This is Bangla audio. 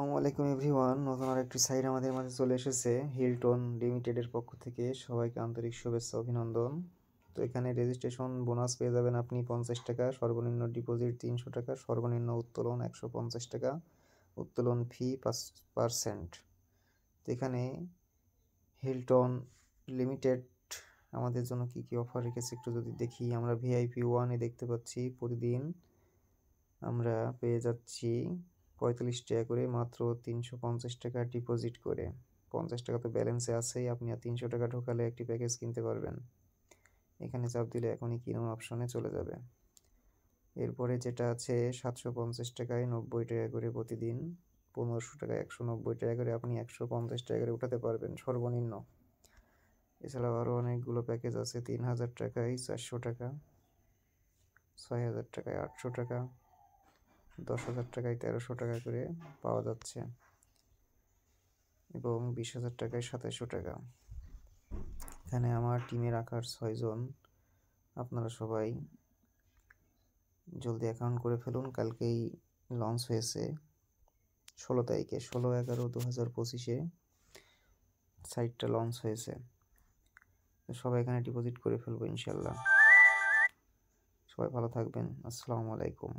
আসসালামু আলাইকুম এভরিওয়ান, নতুন আরেকটি সাইট আমাদের মাঝে চলে এসেছে হিলটন লিমিটেডের পক্ষ থেকে। সবাইকে আন্তরিক শুভেচ্ছা অভিনন্দন। তো এখানে রেজিস্ট্রেশন বোনাস পেয়ে যাবেন আপনি 50 টাকা, সর্বনিম্ন ডিপোজিট 300 টাকা, সর্বনিম্ন উত্তোলন 150 টাকা, উত্তোলন ফি 5%। তো এখানে হিলটন লিমিটেড আমাদের জন্য কি কি অফার রেখেছে একটু যদি দেখি, আমরা ভিআইপি 1-এ দেখতে পাচ্ছি প্রতিদিন আমরা পেয়ে যাচ্ছি 45 টাকা করে, মাত্র 350 টাকা ডিপোজিট করে। 50 টাকা তো ব্যালেন্সে আছেই, আপনি আর 300 টাকা ঢোকালে একটি প্যাকেজ কিনতে পারবেন। এখানে চাপ দিলে এখনই কিনুন অপশনে চলে যাবে। এরপরে যেটা আছে 750 টাকায় 90 টাকা করে প্রতিদিন, 1500 টাকা 190 টাকা করে, আপনি 150 টাকা করে উঠাতে পারবেন সর্বনিম্ন। এছাড়াও আরও অনেকগুলো প্যাকেজ আছে। 3000 টাকায় 400 টাকা, 6000 টাকায় 800 টাকা, 10,000 টাকায় 1300 টাকা করে পাওয়া যাচ্ছে, এবং 20,000 টাকায় 2700 টাকা। এখানে আমার টিমের আকার 6 জন। আপনারা সবাই জলদি অ্যাকাউন্ট করে ফেলুন। কালকেই লঞ্চ হয়েছে, 16 তারিখে, 16/11/2025-এ সাইটটা লঞ্চ হয়েছে। সবাই এখানে ডিপোজিট করে ফেলবো ইনশাল্লাহ। সবাই ভালো থাকবেন। আসসালামু আলাইকুম।